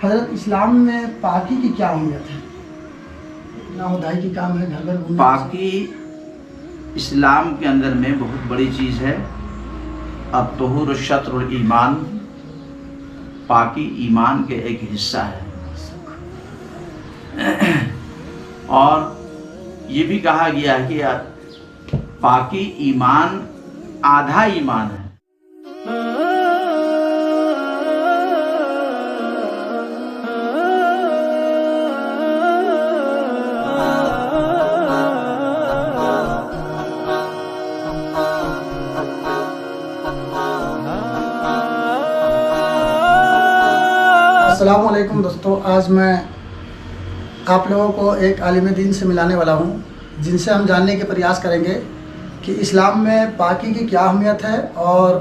حضرت اسلام میں پاکی کی کیا اہمیت ہے؟ ناخدائی کی کام ہے، گھر گھر گھومنا۔ پاکی اسلام کے اندر میں بہت بڑی چیز ہے۔ الطہور شطر الایمان، پاکی ایمان کے ایک حصہ ہے، اور یہ بھی کہا گیا ہے کہ پاکی ایمان آدھا ایمان ہے۔ السلام علیکم دوستو، آج میں آپ لوگوں کو ایک عالم دین سے ملانے والا ہوں، جن سے ہم جاننے کے پریاس کریں گے کہ اسلام میں پاکی کی کیا اہمیت ہے، اور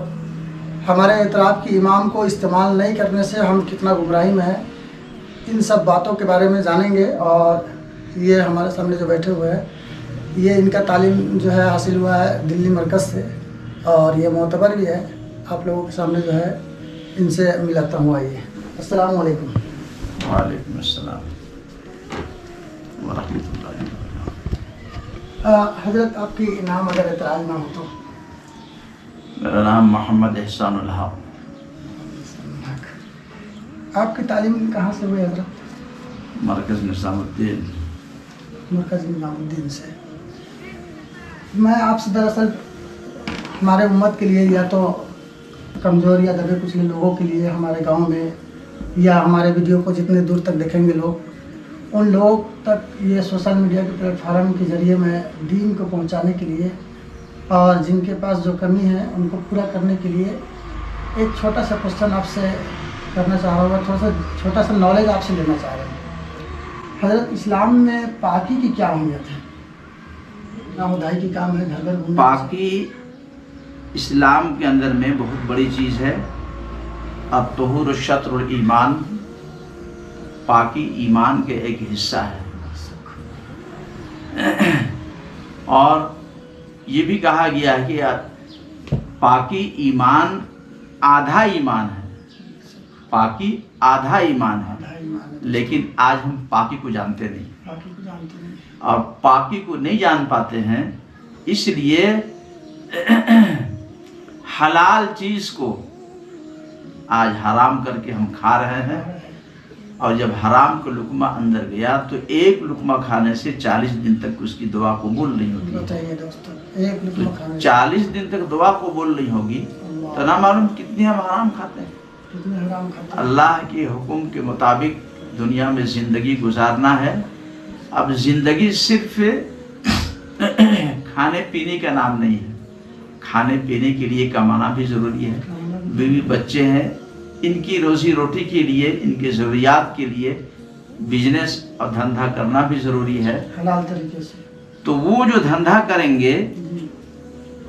ہمارے اعتراف کی امام کو استعمال نہیں کرنے سے ہم کتنا گمراہی میں ہیں۔ ان سب باتوں کے بارے میں جانیں گے، اور یہ ہمارے سامنے جو بیٹھے ہوئے ہیں، یہ ان کا تعلیم جو ہے حاصل ہوا ہے دلی مرکز سے، اور یہ معتبر بھی ہے۔ آپ لوگوں کے سامنے جو ہے ان سے ملاتا ہوں۔ آئیے، السلام علیکم۔ وعلیکم السلام ورحمۃ اللہ وبرکاتہ۔ حضرت آپ کی نام اگر اعتراض نہ ہو تو؟ میرا نام محمد احسان الحق۔ آپ کی تعلیم کہاں سے ہوئی حضرت؟ مرکز نظام الدین۔ مرکز نظام الدین سے۔ میں آپ سے دراصل ہمارے امت کے لیے، یا تو کمزور یا دبے کچلے لوگوں کے لیے، ہمارے گاؤں میں یا ہمارے ویڈیو کو جتنے دور تک دیکھیں گے لوگ، ان لوگوں تک یہ سوشل میڈیا کے پلیٹ فارم کے ذریعے میں دین کو پہنچانے کے لیے، اور جن کے پاس جو کمی ہے ان کو پورا کرنے کے لیے ایک چھوٹا سا کوشچن آپ سے کرنا چاہ رہا ہوں، چھوٹا سا نالج آپ سے لینا چاہ رہے ہیں۔ حضرت اسلام میں پاکی کی کیا اہمیت ہے؟ ناخدائی کی کام ہے، گھر گھر گھومنا۔ پاکی اسلام کے اندر میں بہت بڑی چیز ہے۔ الطہور شطر الایمان، پاکی ایمان کے ایک حصہ ہے، اور یہ بھی کہا گیا ہے کہ پاکی ایمان آدھا ایمان ہے۔ پاکی آدھا ایمان ہے، لیکن آج ہم پاکی کو جانتے نہیں، اور پاکی کو نہیں جان پاتے ہیں، اس لیے حلال چیز کو آج حرام کر کے ہم کھا رہے ہیں، اور جب حرام کا لقمہ اندر گیا تو ایک لقمہ کھانے سے 40 دن تک اس کی دعا قبول نہیں ہوتی۔ بتائیے دوستو، ایک لقمہ کھانے 40 دن تک دعا قبول نہیں ہوگی، تو نہ معلوم کتنی ہم حرام کھاتے ہیں۔ کتنے حرام کھاتے ہیں۔ اللہ کے حکم کے مطابق دنیا میں زندگی گزارنا ہے۔ اب زندگی صرف کھانے پینے کا نام نہیں ہے، کھانے پینے کے لیے کمانا بھی ضروری ہے، بیوی بچے ہیں، ان کی روزی روٹی کے لیے، ان کے ضروریات کے لیے بزنس اور دھندا کرنا بھی ضروری ہے، حلال طریقے سے۔ تو وہ جو دھندا کریں گے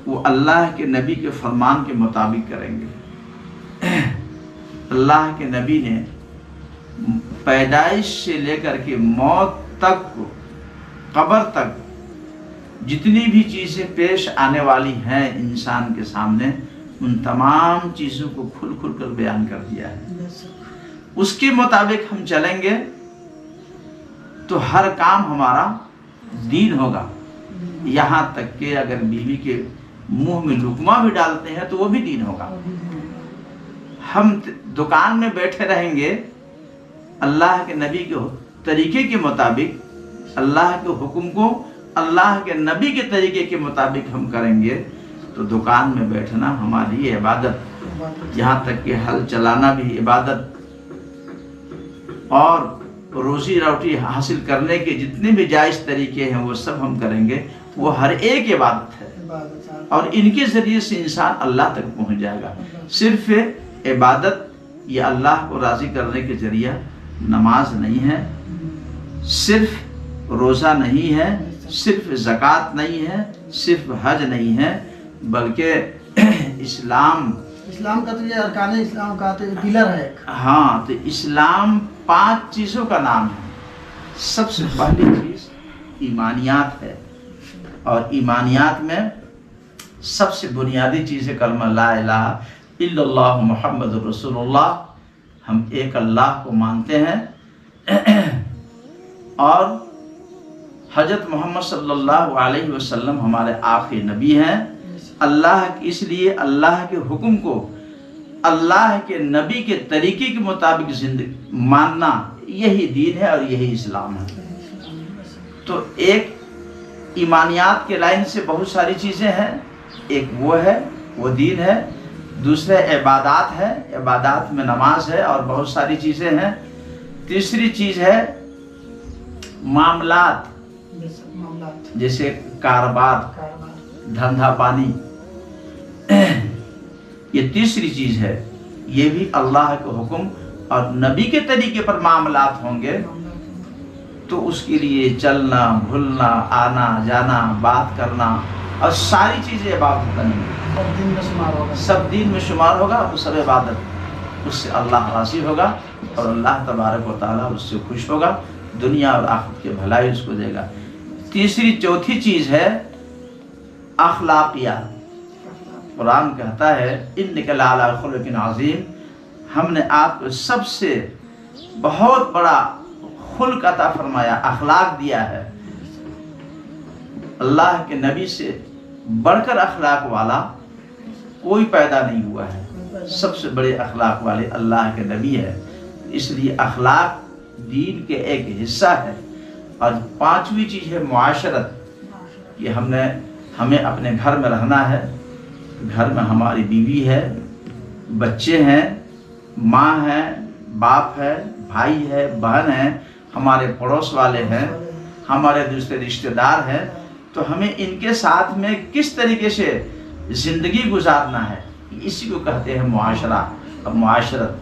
وہ اللہ کے نبی کے فرمان کے مطابق کریں گے۔ اللہ کے نبی نے پیدائش سے لے کر کے موت تک، قبر تک جتنی بھی چیزیں پیش آنے والی ہیں انسان کے سامنے، ان تمام چیزوں کو کھل کھل کر بیان کر دیا ہے۔ اس کے مطابق ہم چلیں گے تو ہر کام ہمارا دین ہوگا، یہاں تک کہ اگر بیوی کے منہ میں لقمہ بھی ڈالتے ہیں تو وہ بھی دین ہوگا۔ ہم دکان میں بیٹھے رہیں گے، اللہ کے نبی کے طریقے کے مطابق، اللہ کے حکم کو اللہ کے نبی کے طریقے کے مطابق ہم کریں گے، تو دکان میں بیٹھنا ہماری لیے عبادت، یہاں تک کہ حل چلانا بھی عبادت، اور روزی روٹی حاصل کرنے کے جتنے بھی جائز طریقے ہیں وہ سب ہم کریں گے، وہ ہر ایک عبادت ہے، اور ان کے ذریعے سے انسان اللہ تک پہنچ جائے گا۔ صرف عبادت یہ اللہ کو راضی کرنے کے ذریعہ نماز نہیں ہے، صرف روزہ نہیں ہے، صرف زکوٰۃ نہیں ہے، صرف حج نہیں ہے، بلکہ اسلام کا تو یہ ارکان اسلام کا تو پلر ہے۔ ہاں، تو اسلام 5 چیزوں کا نام ہے۔ سب سے پہلی چیز ایمانیات ہے، اور ایمانیات میں سب سے بنیادی چیز ہے کلمہ لا الہ الا اللہ محمد رسول اللہ۔ ہم ایک اللہ کو مانتے ہیں اور حضرت محمد صلی اللہ علیہ وسلم ہمارے آخری نبی ہیں. اللہ اس لیے اللہ کے حکم کو اللہ کے نبی کے طریقے کے مطابق زندگی ماننا یہی دین ہے اور یہی اسلام ہے. تو ایک ایمانیات کے لائن سے بہت ساری چیزیں ہیں. ایک وہ دین ہے. دوسرے عبادات ہے، عبادات میں نماز ہے اور بہت ساری چیزیں ہیں. تیسری چیز ہے معاملات، جیسے کاروبار، دھندہ پانی. یہ تیسری چیز ہے. یہ بھی اللہ کے حکم اور نبی کے طریقے پر معاملات ہوں گے تو اس کے لیے چلنا بھولنا آنا جانا بات کرنا اور ساری چیزیں عبادت بنیں گی. سب دین میں شمار ہوگا. وہ سب عبادت، اس سے اللہ راضی ہوگا اور اللہ تبارک و تعالیٰ اس سے خوش ہوگا. دنیا اور آخرت کی بھلائی اس کو دے گا. چوتھی چیز ہے اخلاقیات. قرآن کہتا ہے انک لعلی خلق عظیم. ہم نے آپ کو سب سے بہت بڑا خلق عطا فرمایا، اخلاق دیا ہے. اللہ کے نبی سے بڑھ کر اخلاق والا کوئی پیدا نہیں ہوا ہے. سب سے بڑے اخلاق والے اللہ کے نبی ہے. اس لیے اخلاق دین کے ایک حصہ ہے. اور پانچویں چیز ہے معاشرت، کہ ہمیں اپنے گھر میں رہنا ہے. گھر میں ہماری بیوی ہے، بچے ہیں، ماں ہے، باپ ہے، بھائی ہے، بہن ہے، ہمارے پڑوس والے ہیں، ہمارے دوسرے رشتہ دار ہیں. تو ہمیں ان کے ساتھ میں کس طریقے سے زندگی گزارنا ہے، اسی کو کہتے ہیں معاشرہ اور معاشرت.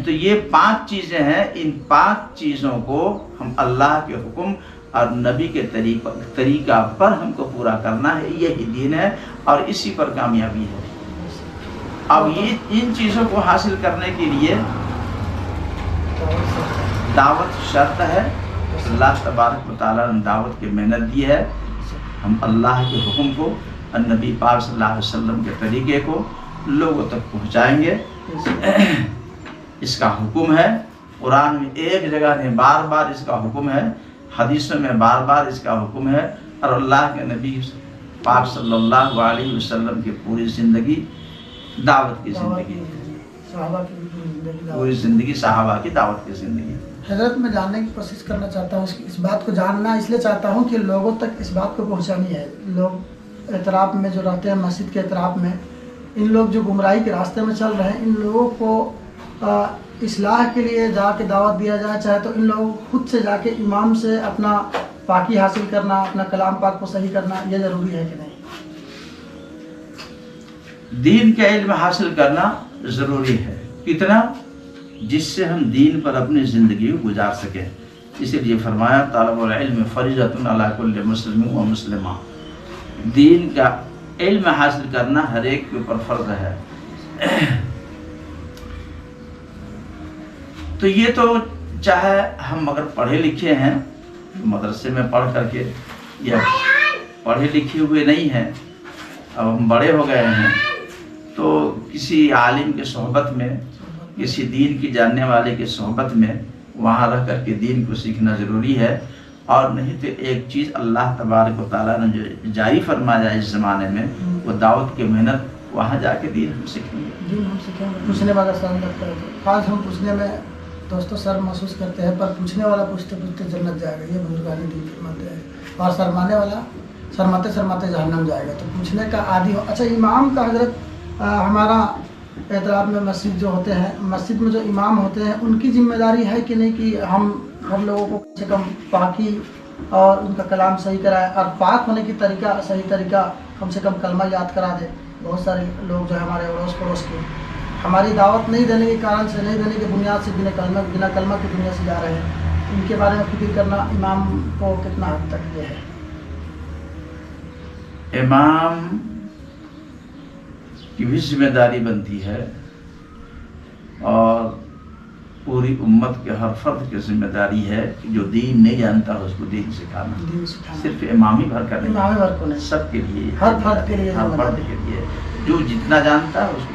تو یہ 5 چیزیں ہیں. ان 5 چیزوں کو ہم اللہ کے حکم اور نبی کے طریقہ پر ہم کو پورا کرنا ہے. یہی دین ہے اور اسی پر کامیابی ہے. اب ان چیزوں کو حاصل کرنے کے لیے دعوت شرط ہے. اللہ تبارک و تعالیٰ نے دعوت کی محنت دی ہے. ہم اللہ کے حکم کو اور نبی پاک صلی اللہ علیہ وسلم کے طریقے کو لوگوں تک پہنچائیں گے. اس کا حکم ہے. قرآن میں ایک جگہ نہیں، بار بار اس کا حکم ہے. حدیثوں میں بار بار اس کا حکم ہے. اور اللہ کے نبی پاک صلی اللہ علیہ وسلم کی پوری زندگی دعوت کی زندگی، پوری زندگی صحابہ کی دعوت کی زندگی. حضرت میں جاننے کی کوشش کرنا چاہتا ہوں، اس بات کو جاننا اس لیے چاہتا ہوں کہ لوگوں تک اس بات کو پہنچانی ہے. لوگ اعتراف میں جو رہتے ہیں، مسجد کے اعتراف میں، ان لوگ جو گمراہی کے راستے میں چل رہے ہیں، ان لوگوں کو اصلاح کے لیے جا کے دعوت دیا جائے. چاہے تو ان لوگوں خود سے جا کے امام سے اپنا پاکی حاصل کرنا، اپنا کلام پاک کو صحیح کرنا، یہ ضروری ہے کہ نہیں؟ دین کا علم حاصل کرنا ضروری ہے. کتنا؟ جس سے ہم دین پر اپنی زندگی گزار سکیں. اسی لیے فرمایا طالب العلم فریضۃ علی کل مسلم و مسلمہ. دین کا علم حاصل کرنا ہر ایک کے اوپر فرض ہے. تو یہ تو چاہے ہم اگر پڑھے لکھے ہیں، مدرسے میں پڑھ کر کے، یا پڑھے لکھے ہوئے نہیں ہیں، اب ہم بڑے ہو گئے ہیں، تو کسی عالم کے صحبت میں، کسی دین کی جاننے والے کی صحبت میں وہاں رہ کر کے دین کو سیکھنا ضروری ہے. اور نہیں تو ایک چیز اللہ تبارک و تعالیٰ نے جو جاری فرمایا اس زمانے میں، وہ دعوت کی محنت، وہاں جا کے دین ہم سیکھیں گے. دین ہم سیکھیں گے. پوچھنے والا سوال لگتا ہے، خاص ہم پوچھنے میں دوستوں سر محسوس کرتے ہیں، پر پوچھنے والا پوچھتے پوچھتے جنت جائے گا. یہ بزرگانی دین کی مت ہے. اور شرمانے والا شرماتے جہنم جائے گا. تو پوچھنے کا عادی ہو. اچھا، امام کا حضرت ہمارا اعتراف میں مسجد جو ہوتے ہیں، مسجد میں جو امام ہوتے ہیں، ان کی ذمہ داری ہے کہ نہیں کہ ہم ہم لوگوں کو کم سے کم پاکی اور ان کا کلام صحیح کرائے، اور پاک ہونے کی صحیح طریقہ کم سے کم کلمہ یاد کرا دے. بہت سارے لوگ جو ہمارے اڑوس پڑوس کے ہماری دعوت نہیں دینے کے کارن سے، نہیں دینے کے بنیاد سے بنا کلمہ کی دنیا سے جا رہے ہیں. ان کے بارے میں فکر کرنا امام کو کتنا حد تک یہ ہے؟ امام کی بھی ذمہ داری بنتی ہے، اور پوری امت کے ہر فرد کی ذمہ داری ہے کہ جو دین نہیں جانتا اس کو دین سکھانا. صرف امامی بھر کا نہیں، امامی بھر کو نہیں، سب کے لیے، ہر فرد کے لیے، ہر فرد کے لیے جو جتنا جانتا ہے اس کو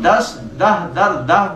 10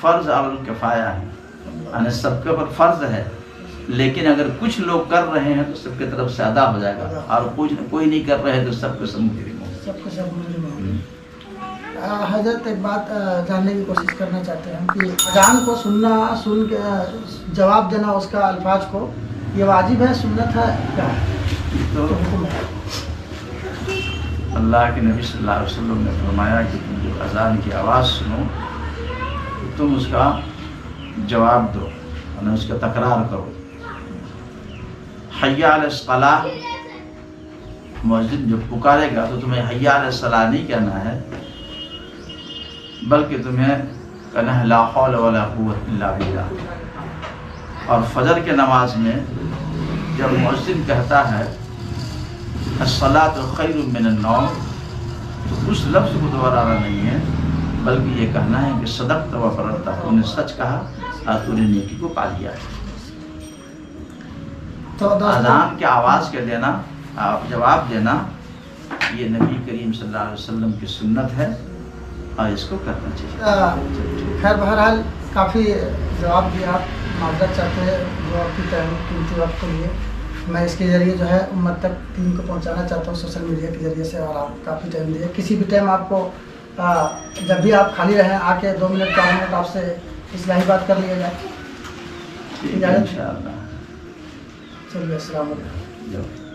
فرض الکفایہ ہے، یعنی سب کے اوپر فرض ہے، لیکن اگر کچھ لوگ کر رہے ہیں تو سب کی طرف سے ادا ہو جائے گا، اور کوئی نہیں کر رہے تو سب کو سب مجرم ہو۔ سب کو سب مجرم ہو۔ حضرت ایک بات جاننے کی کوشش کرنا چاہتے ہیں کہ اذان کو سننا، سن کے جواب دینا اس کا الفاظ کو، یہ واجب ہے، سنت ہے، کیا ہے؟ تو حکم ہے۔ اللہ کے نبی صلی اللہ علیہ وسلم نے فرمایا کہ تم جب اذان کی آواز سنو تو تم اس کا جواب دو، یعنی اس کا تکرار کرو۔ حی علی الصلاۃ، مؤذن جب پکارے گا تو تمہیں حی علی الصلاۃ نہیں کہنا ہے، بلکہ تمہیں کہنا ہے لا حول ولا قوت الا باللہ۔ اور فجر کے نماز میں جب مؤذن کہتا ہے الصلاۃ خیر من النوم، تو اس لفظ کو دوہرانا نہیں ہے، بلکہ یہ کہنا ہے کہ صدقت و بررت، تو نے سچ کہا اور تو نے نیکی کو پا لیا ہے۔ تو اذان کی آواز کے دینا، آپ جواب دینا، یہ نبی کریم صلی اللہ علیہ وسلم کی سنت ہے اور اس کو کرنا چاہیے۔ خیر بہرحال کافی جواب دیا، آپ معذرت چاہتے ہیں جو آپ کی قیمتی وقت کے لیے۔ میں اس کے ذریعے جو ہے امت تک دین کو پہنچانا چاہتا ہوں سوشل میڈیا کے ذریعے سے، اور آپ کافی ٹائم دیے۔ کسی بھی ٹائم آپ کو جب بھی آپ خالی رہیں آ کے 2 منٹ 4 منٹ آپ سے اصلاحی بات کر لیا جائے۔ ٹھیک ہے انشاءاللہ۔ چلیے، السلام علیکم۔